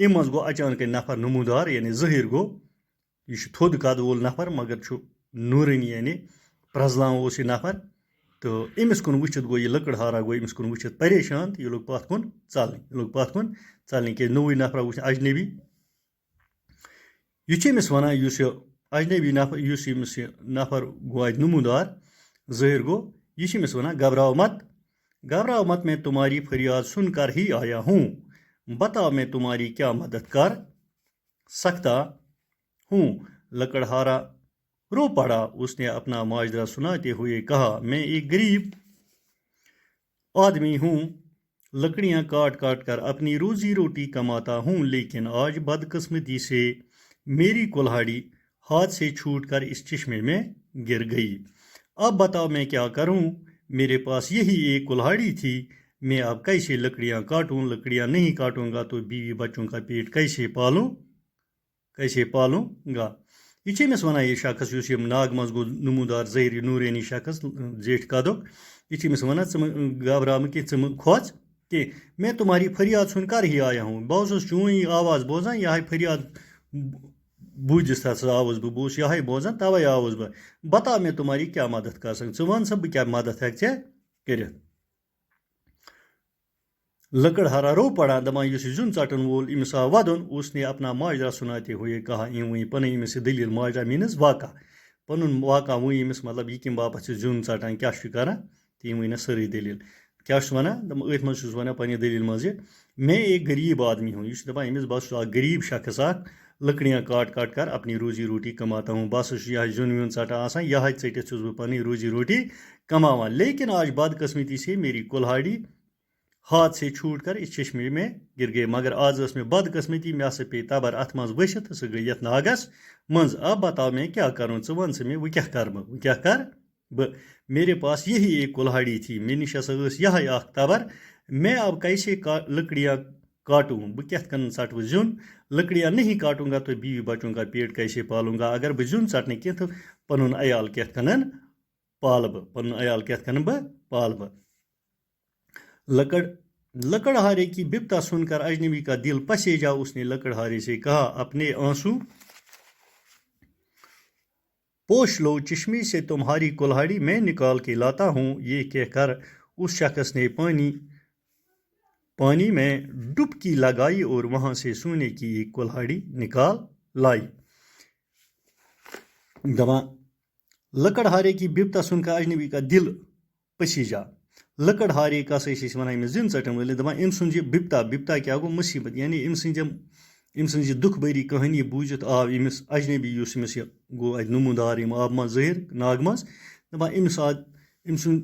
ام مز گو اچانک نفر نمودار یعنی ظٲہِر گو یہ تھوٚد قد وول نفر مگر چھُ نوٗرٲنی یعنی پرٛزلاوان اوس یہِ نفر تو أمِس کُن وٕچھِتھ گوٚو یہِ لٔکٕڑہارا گوٚو أمِس کُن وٕچھِتھ پریشان تہٕ یہِ لوٚگ پتھ کُن ژلنہِ کیازِ نوٚوُے نفرا وٕچھ اجنبی یہِ چھُ أمِس وَنان یُس یہِ اجنبی نفر یُس أمِس یہِ نفر گوٚو اَتہِ نمودار ظٲہِر گوٚو یہِ چھِ أمِس وَنان گھبراؤ مت میں تمہاری فریاد سن کر ہی آیا ہوں بتاؤ میں تمہاری کیا مدد کر سکتا ہوں لکڑہارا رو پڑا اس نے اپنا ماجرا سناتے ہوئے کہا میں ایک غریب آدمی ہوں لکڑیاں کاٹ کر اپنی روزی روٹی کماتا ہوں لیکن آج بدقسمتی سے میری کلہاڑی ہاتھ سے چھوٹ کر اس چشمے میں گر گئی اب بتاؤ میں کیا کروں میرے پاس یہی ایک کلہاڑی تھی میں اب کیسے لکڑیاں کاٹوں لکڑیاں نہیں کاٹوں گا تو بیوی بچوں کا پیٹ کیسے پالوں گا یہ چھِ أمِس وَنان یہِ شخص یُس یِم ناگہٕ منٛز گوٚو نمودار ظٲہِر نوٗرٲنی شخص زیٹھِ قدُک یہ چھِ أمِس وَنان ژٕ مہٕ گھبراو مہٕ کینٛہہ ژٕ مہٕ کھوژ کینٛہہ میں تمہاری فریاد سن کر ہی آیا ہوں بہٕ اوسُس چون یہِ آواز بوزان یِہے فریاد بوٗزِتھ ہسا آوُس بہٕ اوسُس یِہے بوزان تَوَے آوُس بہٕ بتا مےٚ تمہاری کیٛاہ مدد کر سکتا ژٕ وَن سا بہٕ کیٛاہ مدد ہٮ۪کہٕ ژےٚ کٔرِتھ لکڑہارا رو پڑا دپان یُس یہِ زیُن ژٹن وول أمِس آو ودُن اس نے اپنا ماجرا سناتے ہوئے کہا أمۍ ؤنۍ پنٕنۍ أمِس یہِ دٔلیٖل ماجرا میٖنٕز واقع پنُن واقع ؤنۍ أمِس مطلب یہِ کمہِ باپتھ چھِ زیُن ژٹان کیٛاہ چھُ کران تہٕ یِم ؤنۍ سٲرٕے دٔلیٖل کیٛاہ چھُس وَنان أتھۍ منٛز چھُس وَنان پنٛنہِ دٔلیٖل منٛز یہِ میں ایک غریٖب آدمی ہوں یہِ چھُ دپان أمِس بہٕ ہسا چھُس اکھ غریٖب شخص اکھ لکڑیاں کاٹ کر اپنی روزی روٹی کماتا ہوں بہٕ ہسا چھُس یِہے زیُن ویُن ژٹان آسان یِہے ژٔٹِتھ چھُس بہٕ پنٕنۍ روزی روٹی کماوان لیکن آج بدقسمتی سے میری کلہاڑی ہاتھ سے چھوٹ کر اس چشمے میں گر گئی مگر آز ٲس مےٚ بدقسمتی مےٚ ہسا پیٚیہِ تبر اتھ منٛز ؤسِتھ تہٕ سۄ گٔے یتھ ناگس منٛز اب بتاو میں کیٛاہ کرُن ژٕ وَن سا مےٚ وۄنۍ کیٛاہ کر بہٕ میرے پاس یہی ایک کلہاڑی تھی مےٚ نِش ہسا ٲس یِہے اکھ تبر میں اب کیسے لکڑیاں کاٹوں بہٕ کِتھ کٔنۍ ژٹہٕ زیُن لکڑیاں نہیں کاٹوں گا تو بیوی بچوں کا پیٹ کیسے پالوں گا اگر بہٕ زیُن ژٹنہٕ کینٛہہ تہٕ پنُن عیال کِتھ کٔنۍ پالہٕ بہٕ لکڑہارے کی بپتا سن کر اجنبی کا دل پسیجا اس نے لکڑہارے سے کہا اپنے آنسو پوچھ لو چشمے سے تمہاری کلہاڑی میں نکال کے لاتا ہوں یہ کہہ کر اس شخص نے پانی میں ڈبکی لگائی اور وہاں سے سونے کی ایک کلہاڑی نکال لائی دپان لکڑہارے کی بپتا سن کر اجنبی کا دل پسیجا لکڑہارے کا سا ٲسۍ وَنان أمِس زِن ژَٹن وٲلِس دَپان أمۍ سُنٛد یہِ بِپتا کیٛاہ گوٚو مُصیٖبت یعنی أمۍ سٕنٛز یہِ دُکھ بٔری کہانی بوٗزِتھ آو أمِس اجنبی یُس أمِس یہِ گوٚو اَتہِ نمودار یِم آبہٕ منٛز ظٲہِر ناگہٕ منٛز دَپان أمِس آو أمۍ سُنٛد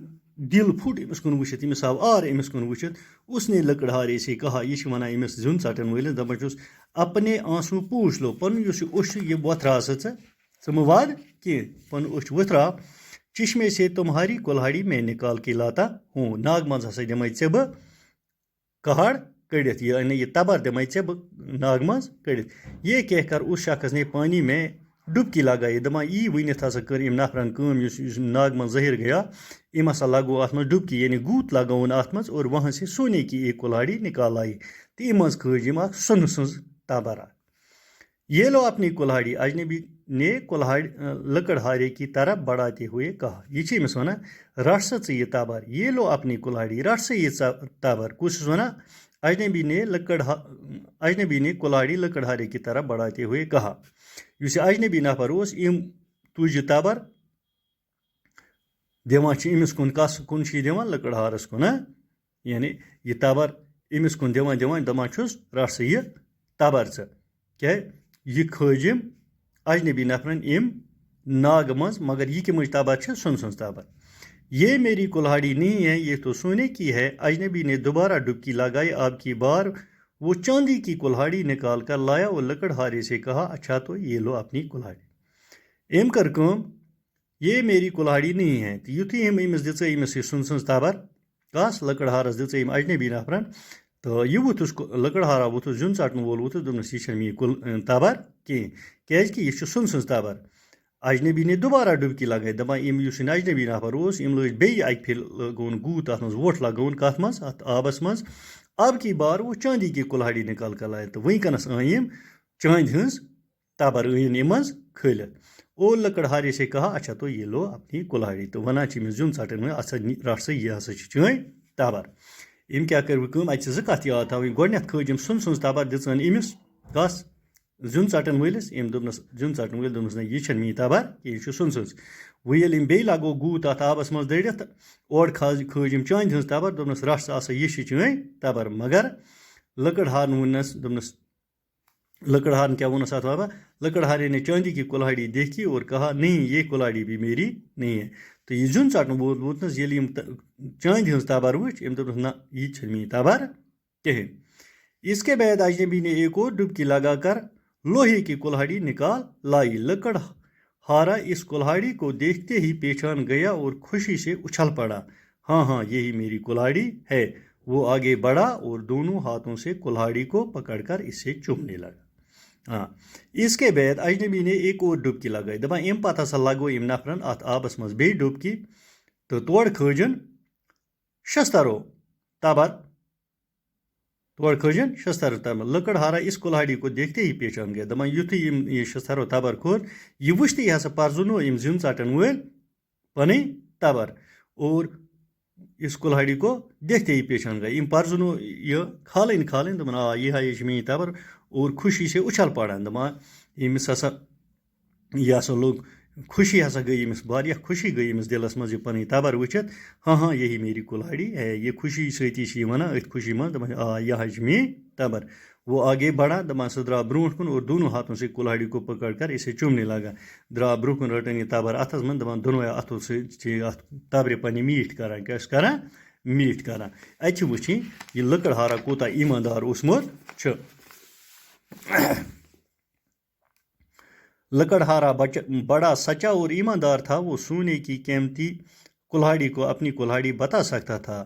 دِل پھُٹ أمِس کُن وٕچھِتھ أمِس آو آر أمِس کُن وٕچھِتھ اس نے لکڑہارے سے کہا یہِ چھِ وَنان أمِس زیُن ژَٹن وٲلِس دَپان چھُس اپنے آنسوٗ پوٗچھ لو پَنُن یُس یہِ اوٚش چھُ یہِ وۄتھراو سا ژٕ مہٕ وَد کینٛہہ پَنُن اوٚش وۄتھراو چشمے سے تمہاری کلہاڑی میں نکال کے لاتا ہوں ناگ منٛز ہسا دِمے ژےٚ بہٕ کہاڑ کٔڑِتھ یعنی یہِ تبر دِمے ژےٚ بہٕ ناگ منٛز کٔڑِتھ یہ کہہ کر اس شخص نے پانی میں ڈبکی لگائی دپان یی ؤنِتھ ہسا کٔر أمۍ نفرن کٲم یُس ناگ منٛز ظٲہِر گیا أمۍ ہسا لگوو اتھ منٛز ڈبکی یعنی گوٗت لگووُن اتھ منٛز اور وہاں سے سونے کی ایک کلہاڑی نکالائی تہٕ أمۍ منٛز کھٲج یِم اکھ سۄنہٕ سٕنٛز تبر اکھ یہ لو اپنی کلہاڑی اجنبی نے لکڑہارے کی طرف بڑھاتے ہوئے کہا یہ چھِ أمِس وَنان رٹ سا ژٕ یہِ تبر یہ لو اپنی کلہاڑی رٹ سا یہِ تبر کُس چھُس وَنان اجنبی نے کلہاڑی لکڑہارے کی طرف بڑھاتے ہوئے کہا یُس یہِ اجنبی نفر اوس أمۍ تُج یہِ تبر دِوان چھِ أمِس کُن کس کُن چھِ یہِ دِوان لکڑہارس کُن یعنی یہِ تبر أمِس کُن دِوان دپان چھُس رٹ سا یہِ تبر ژٕ کیٛاہ یہِ کھٲج أمۍ اجنبی نفرن أمۍ ناگہٕ منٛز مگر یہِ کَمِچ تبر چھِ سۄنہٕ سٕنٛز تبر یہ میری کلہاڑی نہیں ہے یہ تو سونے کی ہے اجنبی نے دوبارہ ڈبکی لگائی آپ کی بار وہ چاندی کی کلہاڑی نکال کر لایا اور لکڑہارے سے کہا اچھا تو یہ لو اپنی کلہاڑی أمۍ کٔر کٲم یہ میری کلہاڑی نہیں ہے تہٕ یُتھُے أمِس دِژے أمِس یہِ سۄنہٕ سٕنٛز تبر کس لکڑہارس دِژے أمۍ اجنبی نفرن تہٕ یہِ ووٚتھُس لکڑہارا ووٚتھُس زیُن ژٹن وول ووٚتھُس دوٚپنس یہِ چھنہٕ میٲنۍ تبر کینٛہہ کیٛازِکہِ یہِ چھُ سۄنہٕ سٕنٛز تبر اجنبی نے دوبارہ ڈبکی لگائی دپان أمۍ یُس یہِ اجنبی نفر اوس أمۍ لٲج بیٚیہِ اکہِ پھِرِ لگووُن گوٗت اتھ منٛز وۄٹھ لگووُن کتھ منٛز اتھ آبس منٛز اب کی بار وہ چاندی کی کلہاڑی نکال کر لائے تو ونکس آئم چاند ہز تبر مز کھلت اور لکڑہارے سے کہا اچھا تو یہ لو اپنی کلہاڑی تو ونان زیُن ژٹن وٲلۍ اچھا رٹ سا یہ ہسا چٲنۍ تبر أمۍ کیٛاہ کٔر کٲم اَتہِ چھِ زٕ کَتھ یاد تھاوٕنۍ گۄڈنٮ۪تھ کھٲج أمۍ سٕنٛز تبر دِژٕن أمِس کَس زیُن ژٹن وٲلِس أمۍ دوٚپنَس زیُن ژٹن وٲلۍ دوٚپنَس نہ یہِ چھَنہٕ میٛٲنۍ تبر کینٛہہ یہِ چھُ سٕنٛز وۄنۍ ییٚلہِ أمۍ بیٚیہِ لگوو گُہہ تَتھ آبَس منٛز دٔرِتھ تہٕ اورٕ کھٲج أمۍ چاندِ ہٕنٛز تبر دوٚپنَس رٹ سا ہسا یہِ چھِ چٲنۍ تبر مگر لکڑہارن ووٚننَس دوٚپنَس لکڑہارن کیا وونس اتھ بابا لکڑہارے نے چاندی کی کلہاڑی دیکھی اور کہا نہیں یہ کلہاڑی بھی میری نہیں ہے تو یہ زیُن ژٹن وول ووتنس ییٚلہِ یِم چاندِ ہٕنٛز تبر وٕچھ أمۍ دوٚپنَس نہ یہ چھنہٕ میٛٲنۍ تبر کہین اس کے بعد اجنبی نے ایک اور ڈبکی لگا کر لوہے کی کلہاڑی نکال لائی لکڑہارا اس کلہاڑی کو دیکھتے ہی پہچان گیا اور خوشی سے اچھل پڑا ہاں ہاں یہی میری کلہاڑی ہے وہ آگے بڑھا اور دونوں ہاتھوں سے کلہاڑی کو پکڑ کر اسے چومنے لگا ہاں اس کے بعد اجنبی نے ایک اور ڈبکی لگائی دپان امہِ پتہٕ ہسا لگو أمۍ نفرن اتھ آبس منٛز بیٚیہِ ڈبکی تہٕ تورٕ کھٲجن شسترو تبر تورٕ کھٲجن شسترو تبر لکڑہارا اس کلہاڑی کو دیکھتے ہی پہچان گیا دپان یُتھُے أمۍ یہِ شسترو تبر کھول یہِ وٕچھتٕے ہسا پرزٕنو أمۍ زیُن ژٹن وٲلۍ پنٕنۍ تبر اور اس کلہاڑی کو دیکھتے ہی پہچان گیا أمۍ پرزٕنو یہِ کھالٕنۍ دپان آ یہِ ہا یہِ چھِ میٛٲنۍ تبر اور خوشی سے اچھل پڑان دپان أمِس ہسا یہِ ہسا لوٚگ خوشی ہسا گٔے أمِس واریاہ خوشی گٔے أمِس دِلس منٛز یہِ پنٕنۍ تبر وٕچھِتھ ہاں ہاں یہی میری کلہاڑی ہے یہ خوشی سۭتی چھِ یہِ وَنان أتھۍ خوشی منٛز دپان آ یہِ ہا چھِ میٛٲنۍ تبر وہ آگے بڑھا دپان سُہ درٛاو برونٛٹھ کُن اور دونوں ہاتھوں سے کلہاڑی کو پکڑ کر اسے چومنے لگا درٛاو برونٛہہ کُن رٔٹن یہِ تبر اتھس منٛز دپان دۄنوَے اتھو سۭتۍ چھِ اتھ تبرِ پننہِ میٖٹھ کران کیٛاہ چھِ کران میٖٹھ کران اتہِ چھِ وٕچھِنۍ یہِ لکڑہارا کوٗتاہ ایٖماندار اوسمُت چھُ لکڑہارا بڑا سچا اور ایماندار تھا وہ سونے کی قیمتی کلہاڑی کو اپنی کلہاڑی بتا سکتا تھا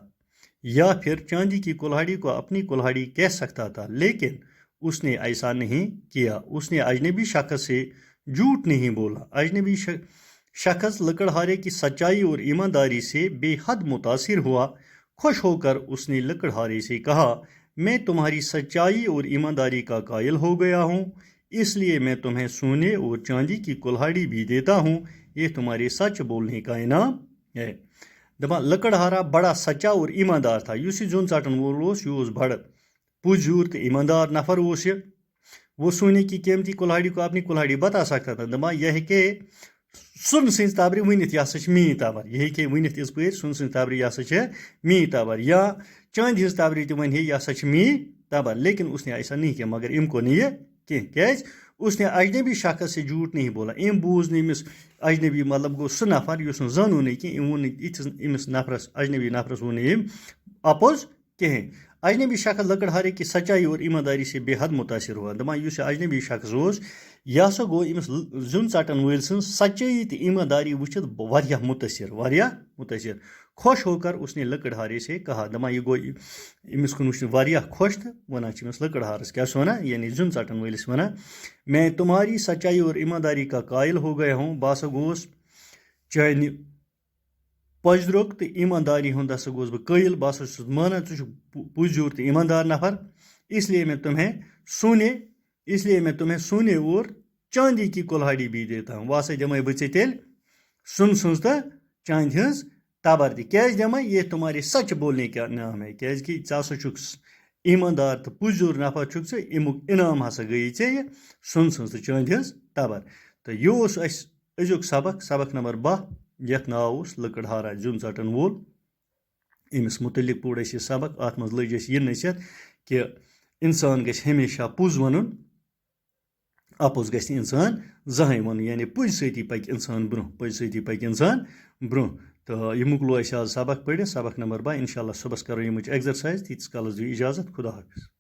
یا پھر چاندی کی کلہاڑی کو اپنی کلہاڑی کہہ سکتا تھا لیکن اس نے ایسا نہیں کیا اس نے اجنبی شخص سے جھوٹ نہیں بولا اجنبی شخص لکڑہارے کی سچائی اور ایمانداری سے بے حد متاثر ہوا خوش ہو کر اس نے لکڑہارے سے کہا میں تمہاری سچائی اور ایمانداری کا قائل ہو گیا ہوں اس لیے میں تمہیں سونے اور چاندی کی کلہاڑی بھی دیتا ہوں یہ تمہارے سچ بولنے کا انعام ہے دپان لکڑہارا بڑا سچا اور ایماندار تھا یُس یہِ زیُن ژٹن وول اوس یہِ اوس بڑٕ پُرزیوٗر تہٕ ایماندار نفر اوس یہِ وہ سونے کی قیمتی کلہاڑی کو اپنی کلہاڑی بتا سکتا تھا دپان یہِ ہیٚکہِ سُن سٕنٛزِ تبرِ ؤنِتھ یہِ ہسا چھِ میٛٲنۍ تبر یہِ ہیٚکہِ ؤنِتھ یِژ پٲٹھۍ سُن سٕنٛزِ تبرِ یہِ ہسا چھِ میٛٲنۍ تبر یا چاندِ ہٕنٛز تبرِ تہِ وَنہِ ہے یہِ ہسا چھِ میٛٲنۍ تبر لیکن اس نے ایسا نہیں کیا مگر أمۍ کوٚر نہٕ یہِ کینٛہہ کیٛازِ اس نے اجنبی شخص سے جھوٹ نہیں بولا أمۍ بوٗز نہٕ أمِس اجنبی مطلب گوٚو سُہ نفر یُس نہٕ زانو نہٕ کینٛہہ أمۍ ووٚن نہٕ یِتھِس أمِس نفرس اجنبی نفرس ووٚن نہٕ أمۍ اپوٚز کِہیٖنۍ اجنبی شخص لکڑہارے کی سچائی اور ایمانداری سے بے حد متاثر ہوا دپان یُس یہِ اجنبی شخص اوس یہِ ہسا گوٚو أمِس زیُن ژٹن وٲلۍ سٕنٛز سچٲیی تہٕ ایمانداری وٕچھِتھ واریاہ مُتٲثر خوش ہو کر اس نے لکڑہارے سے کہا دپان یہِ گوٚو أمِس کُن وٕچھِتھ واریاہ خۄش تہٕ وَنان چھِ أمِس لکڑہارس کیٛاہ چھُ وَنان یعنی زیُن ژٹن وٲلِس وَنان میں تمہاری سچائی اور ایمانداری کا قائل ہو گیا ہوں بہٕ ہسا گوٚوُس چانہِ پٔزرُک تہٕ ایمانداری ہُنٛد ہسا گوٚوُس بہٕ قٲیِل بہٕ ہسا چھُس مانان ژٕ چھُکھ پُرزیوٗر تہٕ ایماندار نفر اس لیے میں تمہیں سونے اور چاندی کی کلہاڑی بھی دیتا ہوں وۄنۍ ہسا دِمَے بہٕ ژےٚ تیٚلہِ سُن سٕنٛز تہٕ چاندِ ہٕنٛز تبر تہِ کیٛازِ دِمَے یہ تمہارے سچ بولنے کا انعام ہے کیٛازِکہِ ژٕ ہسا چھُکھ ایماندار تہٕ پُرزیوٗر نفر چھُکھ ژٕ اَمیُک انعام ہسا گٔیی ژےٚ یہِ سُن سٕنٛز تہٕ چاندِ ہٕنٛز تبر تہٕ یہِ اوس اَسہِ أزیُک سبق نمبر 12 یَتھ ناو اوس لکڑہارا زیُن ژٹن وول أمِس متعلق پوٚر اَسہِ یہِ سبق اَتھ منٛز لٔج اَسہِ یہِ نصیحت کہِ اِنسان گژھِ ہمیشہ پوٚز وَنُن اپوٚز گژھِ نہٕ اِنسان زٕہٕنۍ وَنُن یعنی پُزِ سۭتی پَکہِ اِنسان برونٛہہ تہٕ یہِ مۄکلو اَسہِ آز سبق پٔرِتھ سبق نمبر 12 اِنشاء اللہ صُبحس کَرو ییٚمِچ ایٚگزرسایز تیٖتِس کالس دِیِو اِجازت خدا حافِظ